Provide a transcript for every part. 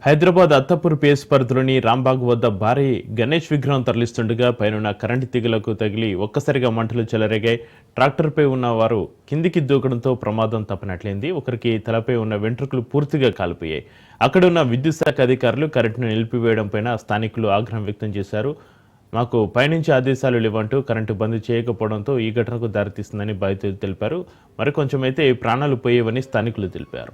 Hyderabad Attapur PS పరిధిలోని Romberg వద్ద భారీ గణేష్ విగ్రహం తరలిస్తుండగా పైనున్న కరెంటు తీగలకు తగిలి ఒక్కసారిగా మంటలు చెలరేగాయి. ట్రాక్టర్పై ఉన్న వారు కిందికి దూకడంతో ప్రమాదం తప్పినట్లయింది. ఒకరికి తలపై ఉన్న వెంట్రుకలు పూర్తిగా కాలిపోయాయి. అక్కడున్న విద్యుత్ శాఖ అధికారులు కరెంటును నిలిపివేయడంపైన స్థానికులు ఆగ్రహం వ్యక్తం చేశారు. మాకు పైనుంచి ఆదేశాలు లేవంటూ కరెంటు బంద్ చేయకపోవడంతో ఈ ఘటనకు దారితీస్తుందని బాధితులు తెలిపారు. మరికొంచెం అయితే ప్రాణాలు పోయేవని స్థానికులు తెలిపారు.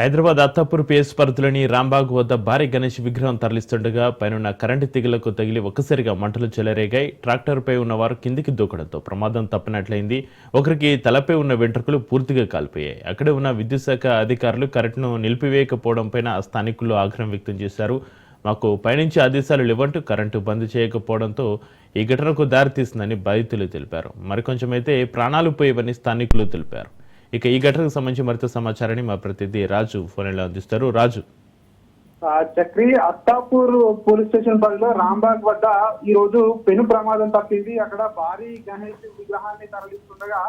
హైదరాబాద్ అత్తాపూర్ పిఎస్ పరిధిలోని రాంబాగ్ వద్ద భారీ గణేష్ విగ్రహం తరలిస్తుండగా పైనున్న కరెంటు తీగలకు తగిలి ఒక్కసారిగా మంటలు చెలరేగాయి. ట్రాక్టర్పై ఉన్నవారు కిందికి దూకడంతో ప్రమాదం తప్పినట్లయింది. ఒకరికి తలపై ఉన్న వెంట్రుకలు పూర్తిగా కాలిపోయాయి. అక్కడే ఉన్న విద్యుత్ శాఖ అధికారులు కరెంటును నిలిపివేయకపోవడంపై స్థానికులు ఆగ్రహం వ్యక్తం చేశారు. మాకు పైనుంచి ఆదేశాలు లేవంటూ కరెంటు బంద్ చేయకపోవడంతో ఈ ఘటనకు దారితీస్తుందని బాధితులు తెలిపారు. మరికొంచెం అయితే ప్రాణాలు పోయేవని స్థానికులు తెలిపారు. ఇక ఈ ఘటనకు సంబంధించి మరింత సమాచారాన్ని మా ప్రతినిధి రాజు ఫోన్లో అందిస్తారు. రాజు, చక్రి అత్తాపూర్ పోలీస్ స్టేషన్ పరిధిలో రాంబాగ్ వద్ద ఈ రోజు పెను ప్రమాదం తప్పింది. అక్కడ భారీ గణేష్ విగ్రహాన్ని తరలిస్తుండగా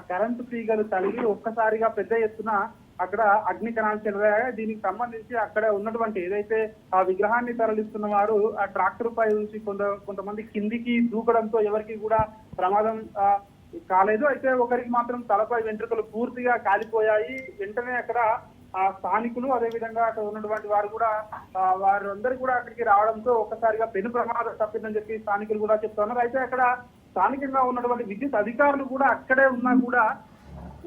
కరెంటు తీగలు తగిలి ఒక్కసారిగా పెద్ద ఎత్తున అక్కడ అగ్ని కణాలు చెలరాగా. దీనికి సంబంధించి అక్కడ ఉన్నటువంటి ఏదైతే ఆ విగ్రహాన్ని తరలిస్తున్న వారు ఆ ట్రాక్టర్ పై నుంచి కొంతమంది కిందికి దూకడంతో ఎవరికి కూడా ప్రమాదం కాలేదు. అయితే ఒకరికి మాత్రం తలపై వెంట్రుకలు పూర్తిగా కాలిపోయాయి. వెంటనే అక్కడ ఆ స్థానికులు అదేవిధంగా అక్కడ ఉన్నటువంటి వారు కూడా వారందరూ కూడా అక్కడికి రావడంతో ఒక్కసారిగా పెను ప్రమాదం తప్పిందని చెప్పి స్థానికులు కూడా చెప్తున్నారు. అయితే అక్కడ స్థానికంగా ఉన్నటువంటి విద్యుత్ అధికారులు కూడా అక్కడే ఉన్నా కూడా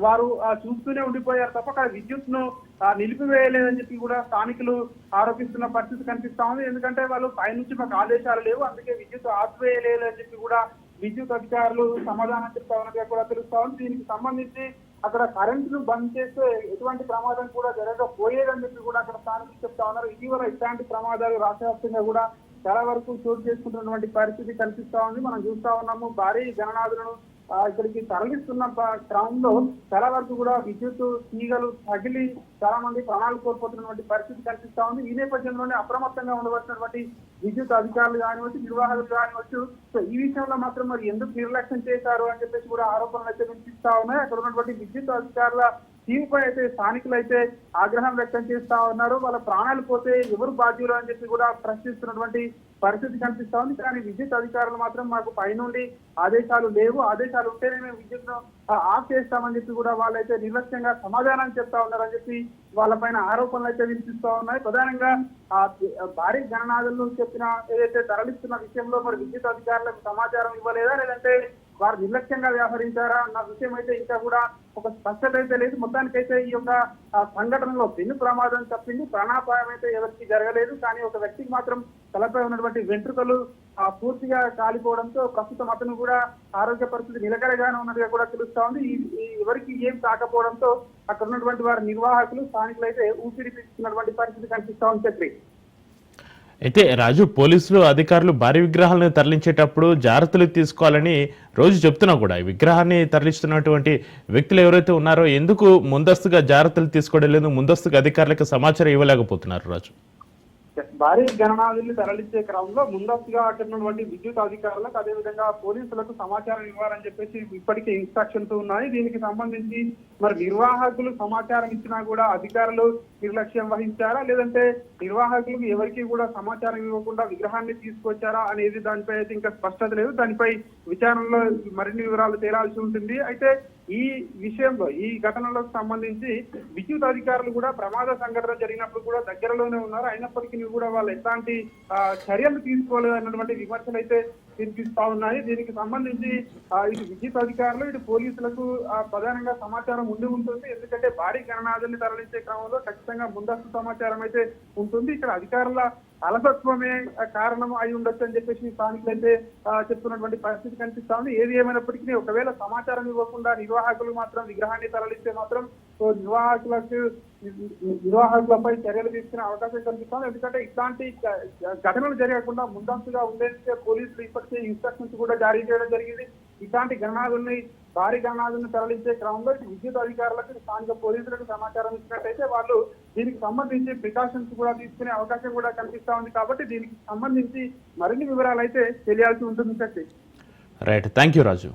వారు చూస్తూనే ఉండిపోయారు తప్ప అక్కడ విద్యుత్ ను నిలిపివేయలేదని చెప్పి కూడా స్థానికులు ఆరోపిస్తున్న పరిస్థితి కనిపిస్తా ఉంది. ఎందుకంటే వాళ్ళు పైనుంచి మాకు ఆదేశాలు లేవు, అందుకే విద్యుత్ ఆపివేయలేదు అని చెప్పి కూడా విద్యుత్ అధికారులు సమాధానం చెప్తా ఉన్నట్టుగా కూడా తెలుస్తా ఉంది. దీనికి సంబంధించి అక్కడ కరెంటును బంద్ చేస్తే ఎటువంటి ప్రమాదం కూడా జరగకపోయేదని చెప్పి కూడా అక్కడ స్థానికులు చెప్తా ఉన్నారు. ఇటీవల ఇట్లాంటి ప్రమాదాలు రాష్ట్ర వ్యాప్తంగా కూడా చాలా వరకు చోటు చేసుకుంటున్నటువంటి పరిస్థితి కనిపిస్తా ఉంది. మనం చూస్తా ఉన్నాము భారీ గణనాథులను ఇక్కడికి తరలిస్తున్న క్రమంలో చాలా వరకు కూడా విద్యుత్ తీగలు తగిలి చాలా మంది ప్రాణాలు కోల్పోతున్నటువంటి పరిస్థితి కనిపిస్తా ఉంది. ఈ నేపథ్యంలోనే అప్రమత్తంగా ఉండవలసినటువంటి విద్యుత్ అధికారులు కానివచ్చు, నిర్వాహకులు కానివచ్చు, సో ఈ విషయంలో మాత్రం మరి ఎందుకు నిర్లక్ష్యం చేశారు అని చెప్పేసి కూడా ఆరోపణలు అయితే వినిపిస్తా ఉన్నాయి. అక్కడ ఉన్నటువంటి విద్యుత్ అధికారుల తీరుపై అయితే స్థానికులు అయితే ఆగ్రహం వ్యక్తం చేస్తా ఉన్నారు. వాళ్ళ ప్రాణాలు పోతే ఎవరు బాధ్యులు అని చెప్పి కూడా ప్రశ్నిస్తున్నటువంటి పరిస్థితి కనిపిస్తా ఉంది. కానీ విద్యుత్ అధికారులు మాత్రం మాకు పైనుండి ఆదేశాలు లేవు, ఆదేశాలు ఉంటేనే మేము విద్యుత్ ను ఆఫ్ చేస్తామని చెప్పి కూడా వాళ్ళైతే నిర్లక్ష్యంగా సమాధానం చెప్తా ఉన్నారని చెప్పి వాళ్ళపైన ఆరోపణలు అయితే వినిపిస్తా ఉన్నాయి. ప్రధానంగా భారీ గణనాథులు చెప్పిన ఏదైతే తరలిస్తున్న విషయంలో మరి విద్యుత్ అధికారులకు సమాచారం ఇవ్వలేదా, లేదంటే వారు నిర్లక్ష్యంగా వ్యవహరించారా అన్న విషయం అయితే ఇంకా కూడా ఒక స్పష్టత అయితే లేదు. మొత్తానికైతే ఈ యొక్క సంఘటనలో పెను ప్రమాదం తప్పింది, ప్రాణాపాయం అయితే ఎవరికి జరగలేదు. కానీ ఒక వ్యక్తికి మాత్రం తలపై ఉన్నటువంటి వెంట్రుకలు పూర్తిగా కాలిపోవడంతో ప్రస్తుతం అతను కూడా ఆరోగ్య పరిస్థితి నిలకడగానే ఉన్నట్టుగా కూడా తెలుస్తా ఉంది. ఎవరికి ఏం కాకపోవడంతో అక్కడ ఉన్నటువంటి వారి నిర్వాహకులు స్థానికులు అయితే ఊపిరి పీల్చుకున్నటువంటి పరిస్థితి కనిపిస్తా ఉంది. చక్రి, అయితే రాజు, పోలీసులు అధికారులు భారీ విగ్రహాలను తరలించేటప్పుడు జాగ్రత్తలు తీసుకోవాలని రోజు చెప్తున్నా కూడా ఈ విగ్రహాన్ని తరలిస్తున్నటువంటి వ్యక్తులు ఎవరైతే ఉన్నారో ఎందుకు ముందస్తుగా జాగ్రత్తలు తీసుకోవడం లేదు, ముందస్తుగా అధికారులకు సమాచారం ఇవ్వలేకపోతున్నారు రాజు? భారీ గణనాథుల్ని తరలించే క్రమంలో ముందస్తుగా అక్కడ ఉన్నటువంటి విద్యుత్ అధికారులకు అదేవిధంగా పోలీసులకు సమాచారం ఇవ్వాలని చెప్పేసి ఇప్పటికే ఇన్స్ట్రక్షన్స్ ఉన్నాయి. దీనికి సంబంధించి మరి నిర్వాహకులు సమాచారం ఇచ్చినా కూడా అధికారులు నిర్లక్ష్యం వహించారా, లేదంటే నిర్వాహకులకు ఎవరికి కూడా సమాచారం ఇవ్వకుండా విగ్రహాన్ని తీసుకొచ్చారా అనేది దానిపై అయితే ఇంకా స్పష్టత లేదు. దానిపై విచారణలో మరిన్ని వివరాలు తేలాల్సి ఉంటుంది. అయితే ఈ విషయంలో ఈ ఘటనలకు సంబంధించి విద్యుత్ అధికారులు కూడా ప్రమాద సంఘటన జరిగినప్పుడు కూడా దగ్గరలోనే ఉన్నారు. అయినప్పటికీ కూడా వాళ్ళు ఎట్లాంటి చర్యలు తీసుకోలేదు అన్నటువంటి విమర్శలు అయితే వినిపిస్తా ఉన్నాయి. దీనికి సంబంధించి ఇటు విద్యుత్ అధికారులు ఇటు పోలీసులకు ప్రధానంగా సమాచారం ఉండి ఉంటుంది. ఎందుకంటే భారీ గణనాథుల్ని తరలించే క్రమంలో ఖచ్చితంగా ముందస్తు సమాచారం అయితే ఉంటుంది. ఇక్కడ అధికారుల అలసత్వమే కారణం అయి ఉండొచ్చు అని చెప్పేసి స్థానికులైతే చెప్తున్నటువంటి పరిస్థితి కనిపిస్తా ఉంది. ఏది ఏమైనప్పటికీ ఒకవేళ సమాచారం ఇవ్వకుండా నిర్వాహకులు మాత్రం విగ్రహాన్ని తరలిస్తే మాత్రం సో నిర్వాహకులపై చర్యలు తీసుకునే అవకాశం కనిపిస్తుంది. ఎందుకంటే ఇట్లాంటి ఘటనలు జరగకుండా ముందస్తుగా ఉండేందుకే పోలీసులు ఇప్పటికే ఇన్స్ట్రక్షన్స్ కూడా జారీ చేయడం జరిగింది. ఇట్లాంటి భారీ గణనాథులను తరలించే క్రమంలో విద్యుత్ అధికారులకు స్థానిక పోలీసులకు సమాచారం ఇచ్చినట్టయితే వాళ్ళు దీనికి సంబంధించి ప్రికాషన్స్ కూడా తీసుకునే అవకాశం కూడా కనిపిస్తా ఉంది. కాబట్టి దీనికి సంబంధించి మరిన్ని వివరాలు అయితే తెలియాల్సి ఉంటుంది. Right, thank you Raju.